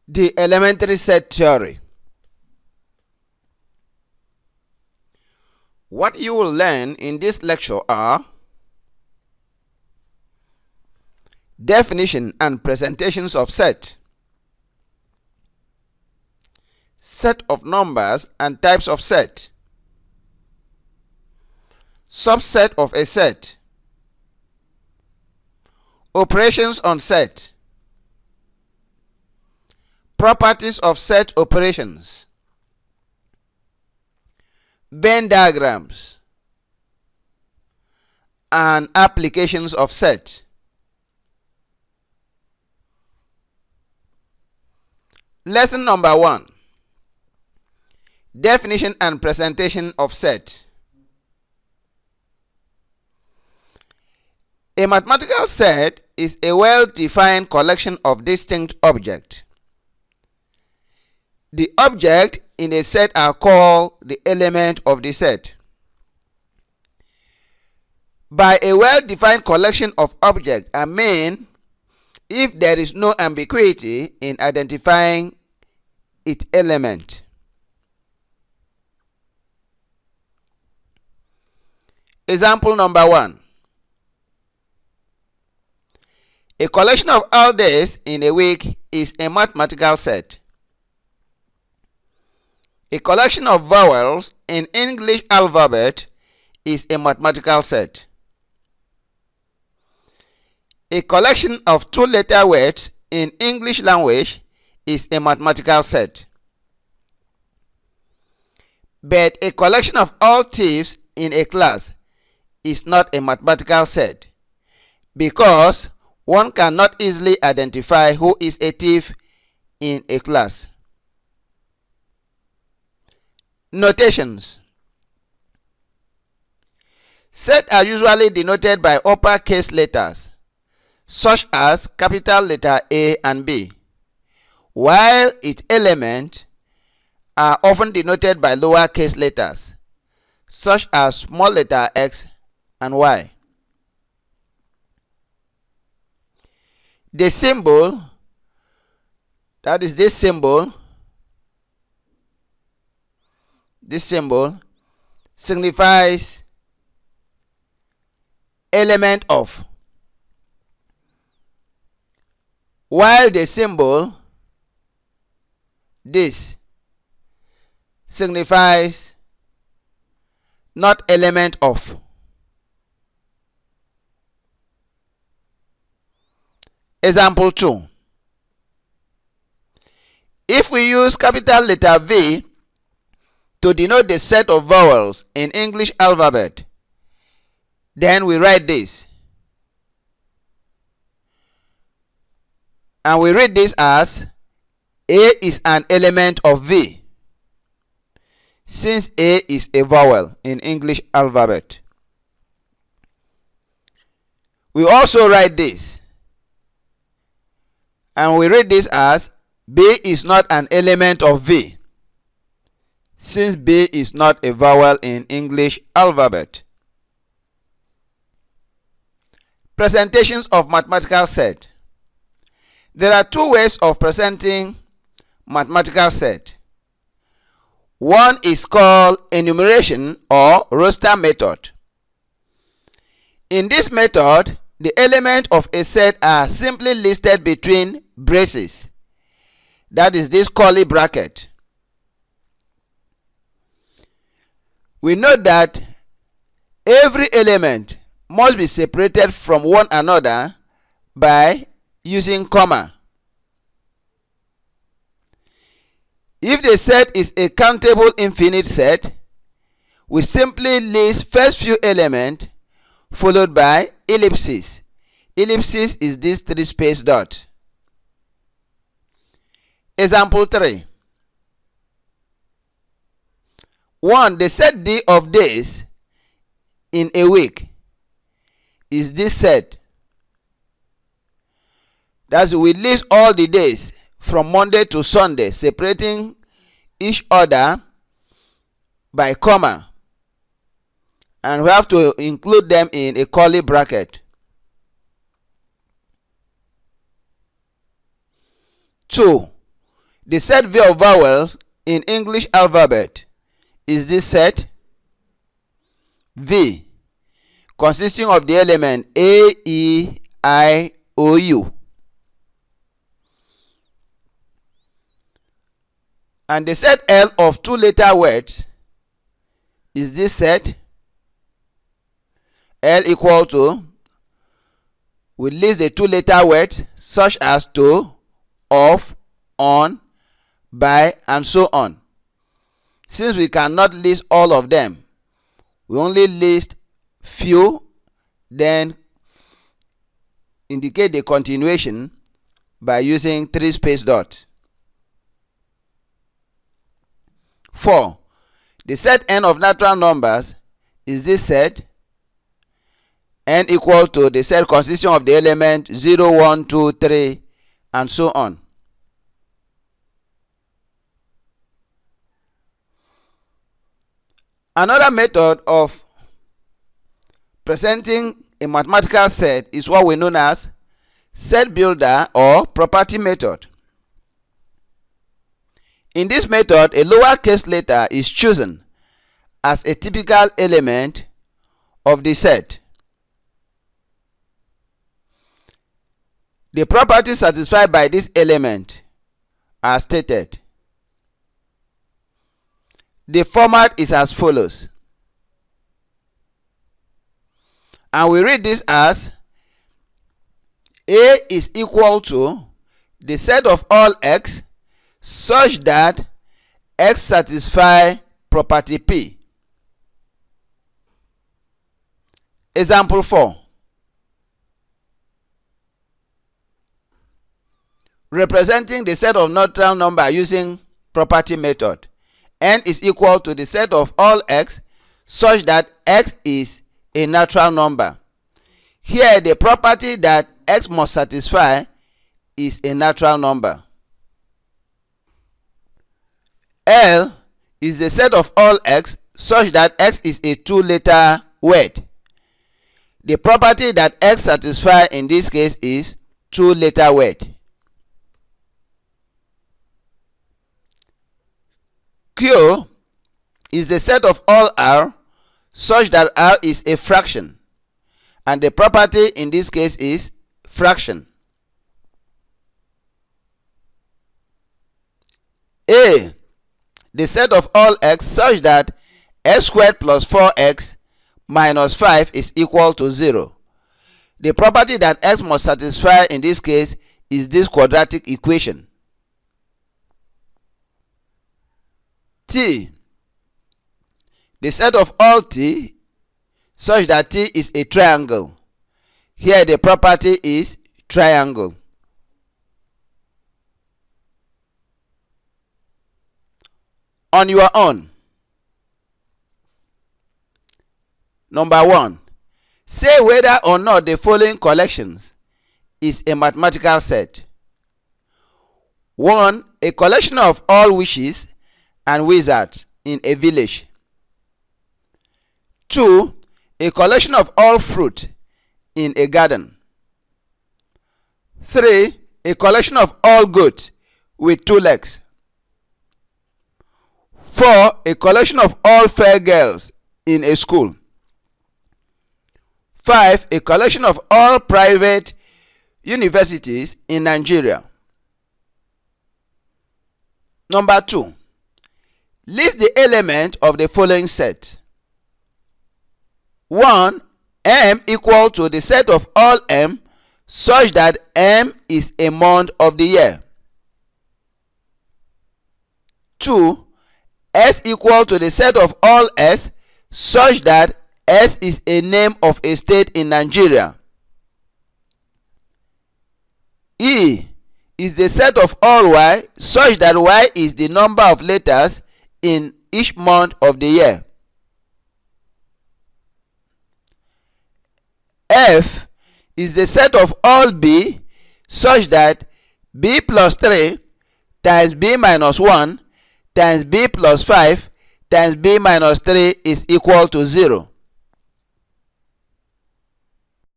The elementary set theory. What you will learn in this lecture are definition and presentations of set, set of numbers and types of set, subset of a set, operations on set, properties of set operations, Venn diagrams, and applications of set. Lesson number 1. Definition and presentation of set. A mathematical set is a well-defined collection of distinct objects. The objects in a set are called the element of the set. By a well-defined collection of objects, I mean if there is no ambiguity in identifying its element. Example number 1. A collection of all days in a week is a mathematical set. A collection of vowels in English alphabet is a mathematical set. A collection of two-letter words in English language is a mathematical set. But a collection of all thieves in a class is not a mathematical set, because one cannot easily identify who is a thief in a class. Notations. Sets are usually denoted by uppercase letters, such as capital letter A and B, while its elements are often denoted by lowercase letters, such as small letter x and y. The symbol, that is this symbol signifies element of, while the symbol this signifies not element of. Example 2. If we use capital letter V to denote the set of vowels in English alphabet, then we write this. And we read this as A is an element of V, since A is a vowel in English alphabet. We also write this. And we read this as B is not an element of V, since B is not a vowel in English alphabet. Presentations of mathematical set. There are two ways of presenting mathematical set. One is called enumeration or roster method. In this method, the elements of a set are simply listed between braces, that is this curly bracket. We note that every element must be separated from one another by using comma. If the set is a countable infinite set, we simply list first few elements followed by ellipses. Ellipsis is this 3-space dot. Example 3. 1. The set D of days in a week is this set. Thus, we list all the days from Monday to Sunday, separating each other by comma, and we have to include them in a curly bracket. 2. The set V of vowels in English alphabet is this set V, consisting of the element A, E, I, O, U. And the set L of two-letter words is this set L equal to, we list the two-letter words such as to, of, on, by, and so on. Since we cannot list all of them, we only list few, then indicate the continuation by using 3 space dot. 4. The set n of natural numbers is this set n equal to the set consisting of the element 0, 1, 2, 3, and so on. Another method of presenting a mathematical set is what we know as set builder or property method. In this method, a lowercase letter is chosen as a typical element of the set. The properties satisfied by this element are stated. The format is as follows. And we read this as A is equal to the set of all x such that x satisfy property P. Example 4. Representing the set of natural number using property method. N is equal to the set of all x such that x is a natural number. Here the property that x must satisfy is a natural number. L is the set of all x such that x is a two-letter word. The property that x satisfy in this case is two-letter word. Q is the set of all R such that R is a fraction, and the property in this case is fraction. A, the set of all x such that x squared plus 4x minus 5 is equal to 0. The property that x must satisfy in this case is this quadratic equation. T, the set of all t such that t is a triangle. Here the property is triangle. On your own. Number 1. Say whether or not the following collections is a mathematical set. 1. A collection of all witches and wizards in a village. 2. A collection of all fruit in a garden. 3. A collection of all goats with 2 legs. 4. A collection of all fair girls in a school. 5. A collection of all private universities in Nigeria. Number 2. List the element of the following set. 1. M equal to the set of all M such that M is a month of the year. 2. S equal to the set of all S such that S is a name of a state in Nigeria. E is the set of all Y such that Y is the number of letters in each month of the year. F is the set of all B such that B plus 3 times B minus 1 times B plus 5 times B minus 3 is equal to 0.